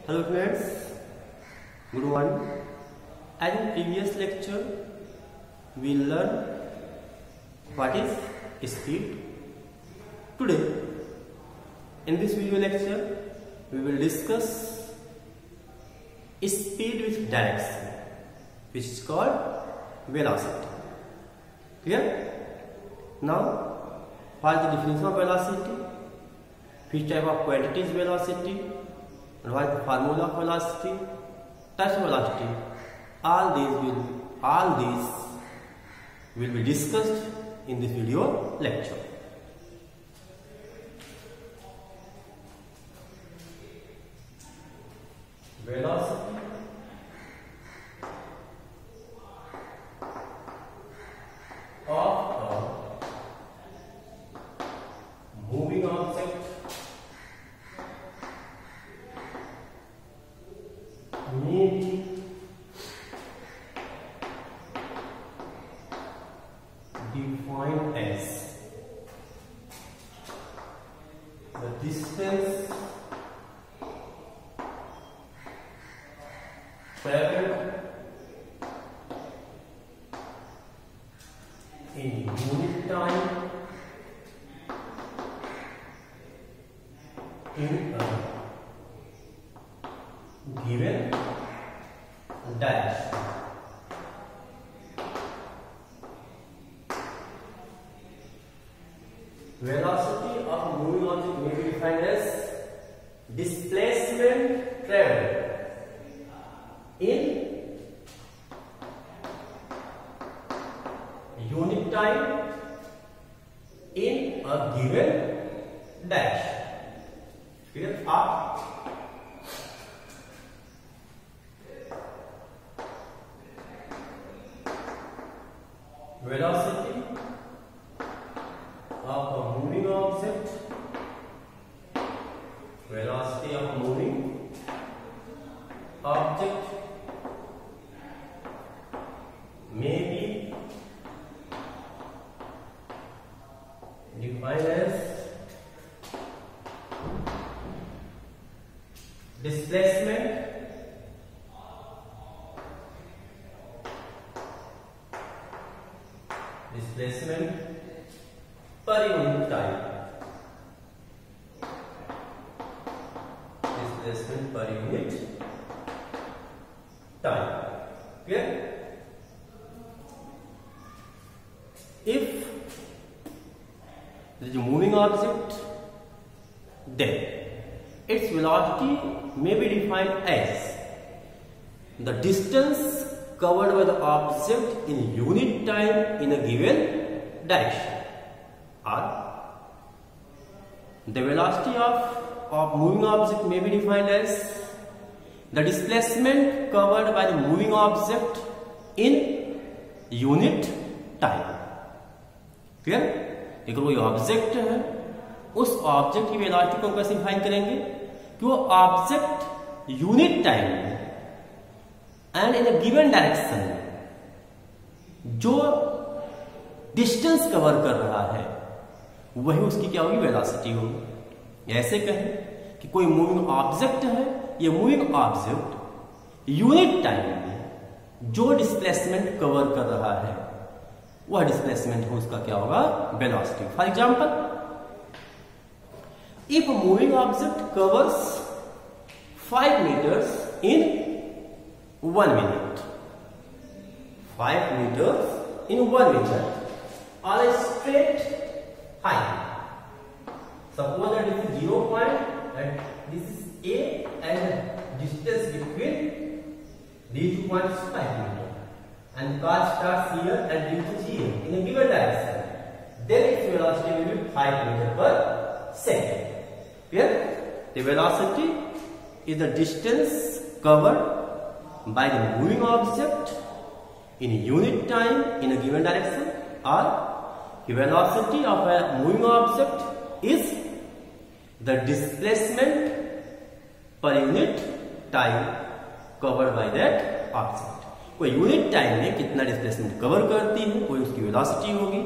Hello friends, good morning. As in previous lecture, we learned what is speed. Today, in this video lecture, we will discuss speed with direction, which is called velocity. Clear? Now, what is the definition of velocity? Which type of quantity is velocity? And what is the formula of velocity? Types of velocity. All these will be discussed in this video lecture. Velocity of a moving object may be defined as the distance traveled in unit time in a given direction. Velocity of a moving object may be defined as displacement traveled in unit time in a given direction. Clear? Velocity of a moving object, velocity of a moving object may be defined as displacement per unit time. Displacement per unit time. Clear? If there is a moving object, then its velocity may be defined as the distance covered by the object in unit time in a given direction, or the velocity of moving object may be defined as the displacement covered by the moving object in unit time. Clear? अगर कोई object है, उस object की velocity को हम कैसे define करेंगे कि वो ऑब्जेक्ट यूनिट टाइम में and in a given direction में जो डिस्टेंस कवर कर रहा है वही उसकी क्या होगी, वेलोसिटी होगी. ऐसे कहें कि कोई मूविंग ऑब्जेक्ट है, ये मूविंग ऑब्जेक्ट यूनिट टाइम में जो डिस्प्लेसमेंट कवर कर रहा है वह डिस्प्लेसमेंट हो, उसका क्या होगा, velocity. For example, if moving object covers 5 meters in 1 minute, 5 meters in 1 minute on a straight line. Suppose that this is 0 point and this is A and distance between these 2 points is 5 meters. And car starts here and reaches here in a given direction. Then its velocity will be 5 meters per second. Clear? The velocity is the distance covered by the moving object in unit time in a given direction, or the velocity of a moving object is the displacement per unit time covered by that object. कोई unit time में कितना displacement cover करती है कोई उसकी velocity होगी,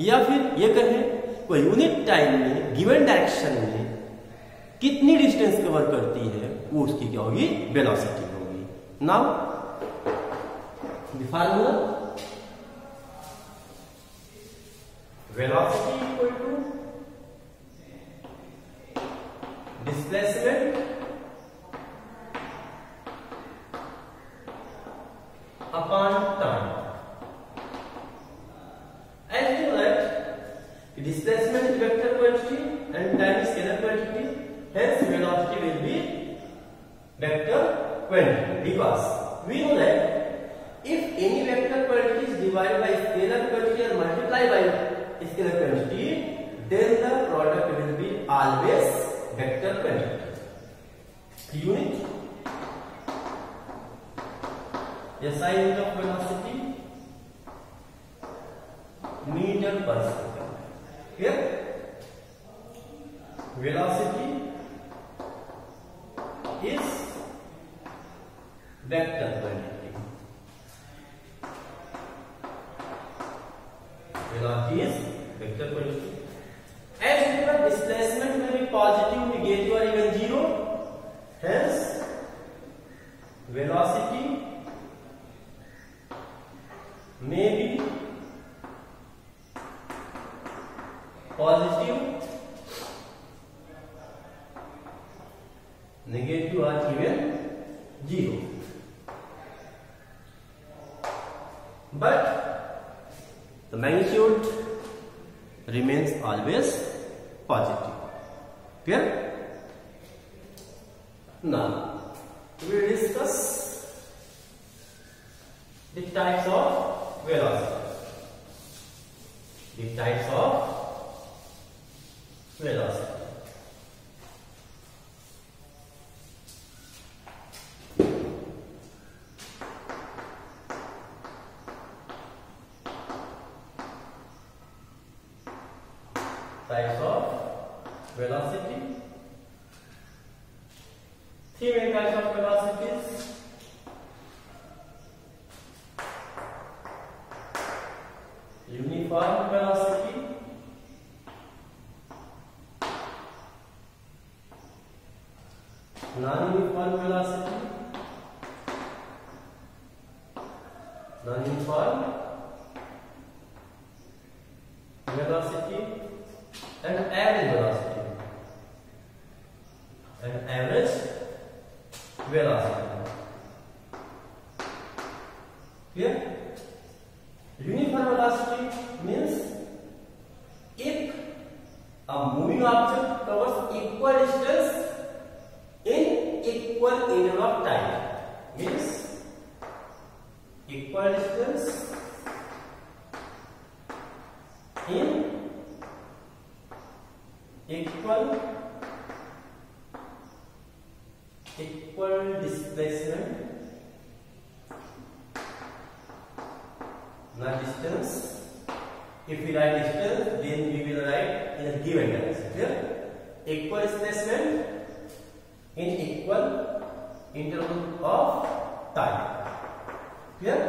या फिर ये कहें कोई यूनिट टाइम में गिवन डायरेक्शन में कितनी डिस्टेंस कवर करती है वो उसकी क्या होगी, वेलोसिटी होगी। Now the formula velocity equal to displacement upon time. As you know that displacement is vector quantity and time is scalar quantity, hence velocity will be vector quantity, because we know that if any vector quantity is divided by scalar quantity or multiplied by scalar quantity, then the product will be always vector quantity. Unit SI unit of velocity meter per second. Here velocity is vector quantity. Velocity is vector quantity. As the displacement may be positive, negative or even zero, hence velocity may be positive, negative or even zero, but the magnitude remains always positive. Clear? Now we will discuss the types of velocity. The types of velocity. Types of velocity. Three main types of velocities. Uniform velocity, non-uniform velocity, non-uniform velocity, and average velocity, and average velocity. Clear? Uniform velocity means if a moving object covers equal distance in equal interval of time, means equal distance in equal displacement, not distance. If we write distance, then we will write in a given direction. Clear? Equal displacement in equal interval of time. Clear?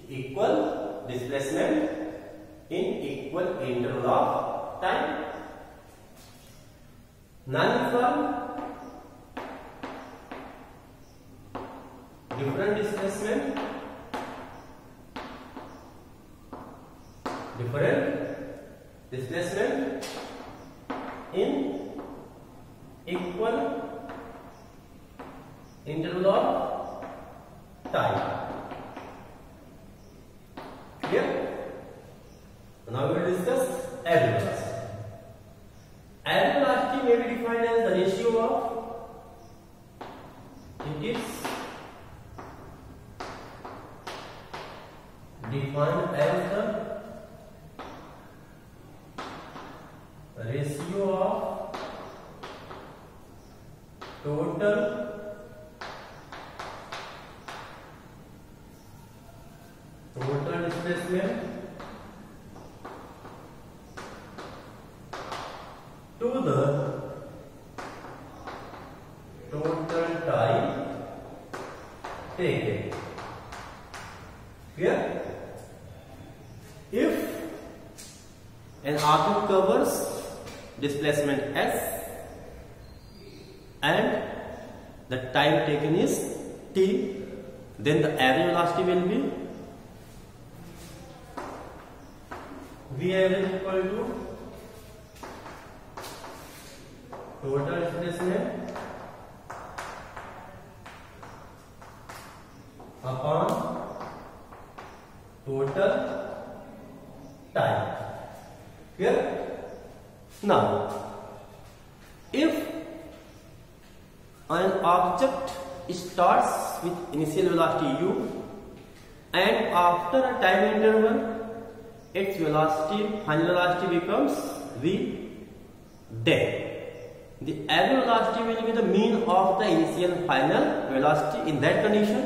Equal displacement in equal interval of time. Non-uniform, different displacement, in equal interval of time. Clear? Now we will discuss average velocity. Average velocity may be defined as the ratio of total displacement to the total time taken. Clear? If an object covers displacement s and the time taken is t, then the average velocity will be v average equal to total displacement upon total time. Clear? Now, if an object starts with initial velocity u and after a time interval its velocity, final velocity becomes v, then the average velocity will be the mean of the initial and final velocity. In that condition,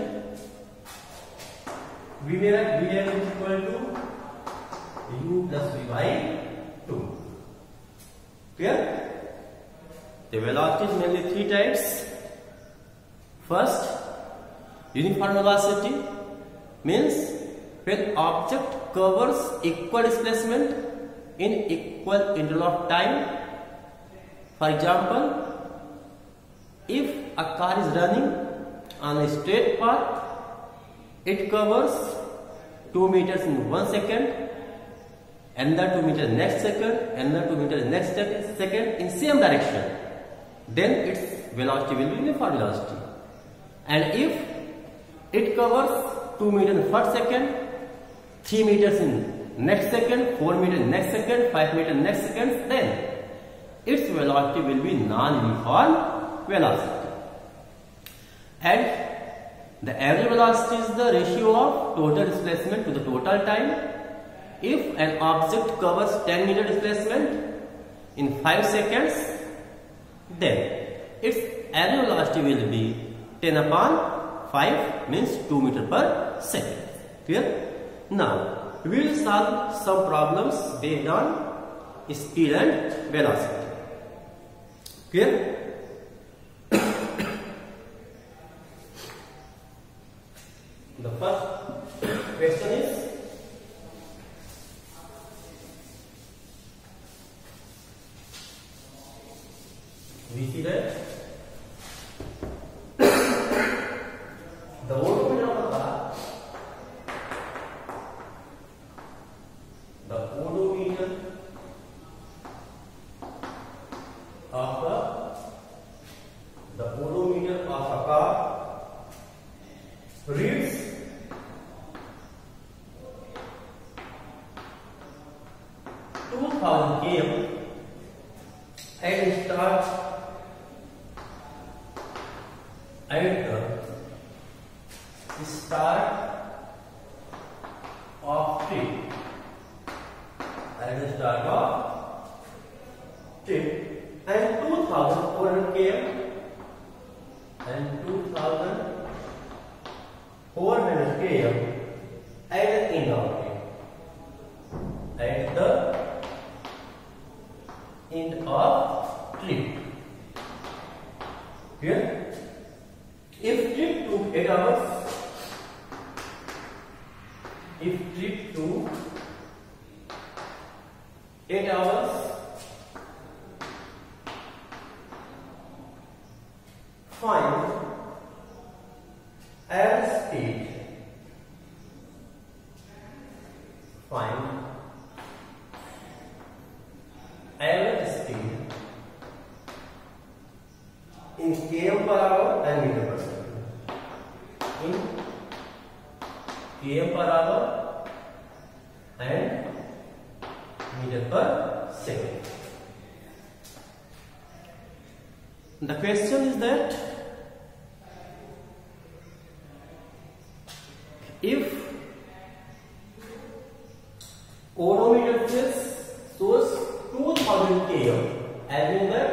we may write v average equal to u plus v by 2. Clear? The velocity is mainly three types. First, uniform velocity means when object covers equal displacement in equal interval of time. For example, if a car is running on a straight path, it covers 2 meters in 1 second, another 2 meters next second, another 2 meters next second in same direction. Then its velocity will be uniform velocity. And if it covers 2 meters in first second, 3 meters in next second, 4 meters in next second, 5 meters next second, then its velocity will be non-uniform velocity. And the average velocity is the ratio of total displacement to the total time. If an object covers 10 meter displacement in 5 seconds, then its average velocity will be 10 upon 5, means 2 meters per second. Clear? Now, we will solve some problems based on speed and velocity. Clear? The first question is, we see that the odometer of the car, the odometer of a car reads 2000 km and starts at the start of trip. At the start of trip, and 2400 km and 2400 km at the end of trip. At the end of trip. Here, if trip took 8 hours, find average speed. Find average speed in km per hour and meter per second. In km per hour and meter per second. The question is that if odometer shows 2000 km, as in that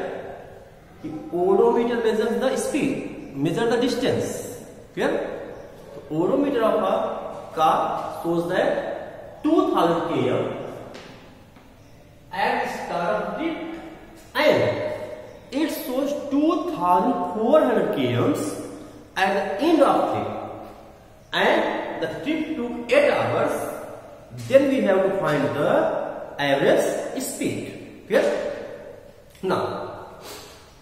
the odometer measures the speed, measures the distance. Clear? The odometer of a car shows that 2000 km at the start of trip, and it shows 2400 km at the end of trip, and the trip took 8 hours. Then we have to find the average speed. Clear? Now,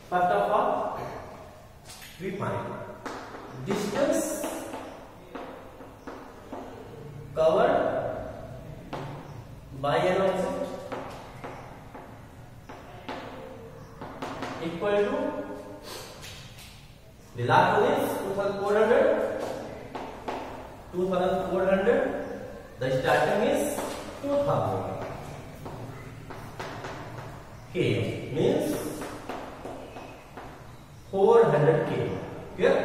first of all, we find distance covered by an object equal to, the last one is 2400, the starting is 2000 k, means 400 k. Clear?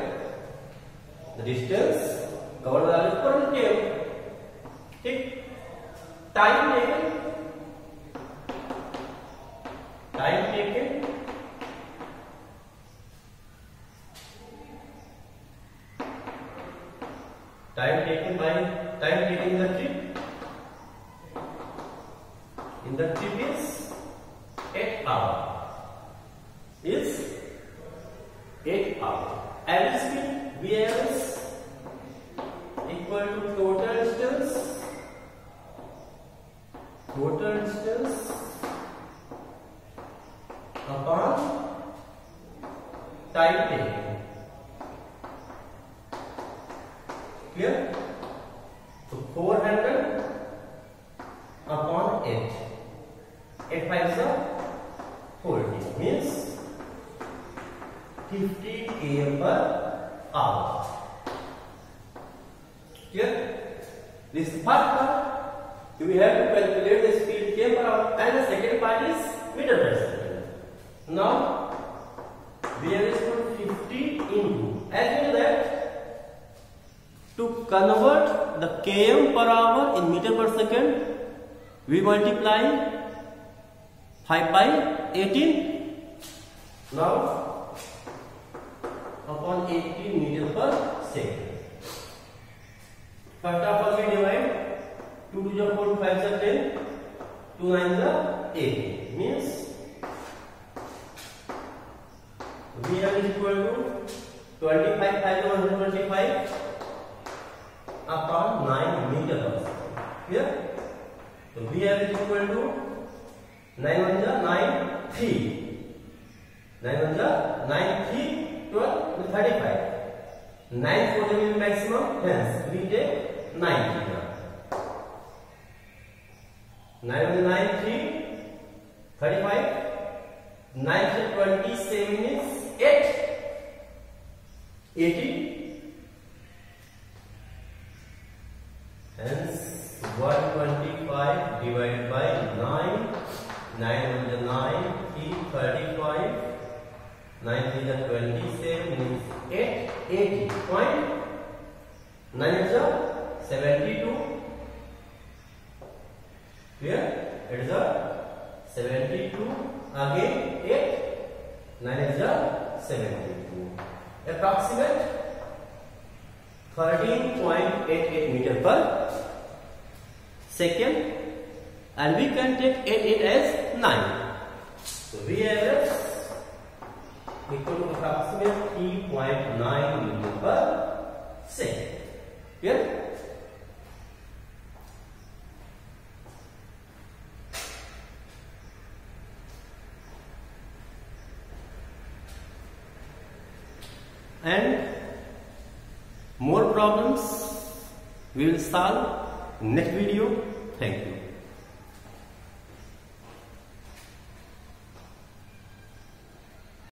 The distance covered by 400 k. ठीक, time taken in the trip. In the trip is 8 hours. Is 8 hours. Average speed VAS equal to total distance upon time taken. Clear? So 400 upon 8. 8 5s are 40, means 50 km per hour. Clear? This first part we have to calculate the speed km per hour, and the second part is meter per second. Now we have to put 50 into, as we know that to convert the km per hour in meter per second, we multiply 5 by 18. Now upon 18 meter per second. First of all, we divide 2 to the 4, 5 is 10, 2 9 is 18, means we are equal to 25 5 to 125 upon 9 meter per second. Clear? So we are equal to 9 1 is 9 3, 9 1 is 9 3 12 35. 9 for the maximum, hence we take 9 here. 9 1 9 3 35. 9 to 27 is 8 80. Hence 125 divided by 9. 9 1 is 9 3 35. 9 3 is 27, means 8 80. Point 9 is 72. Clear? It is 72. Again 8. 9 is 72. Approximate 13.88 meter per second, and we can take 8 as 9. So we have equal to approximate 3.9 meter per second. Clear? And more problems we will solve in next video. Thank you.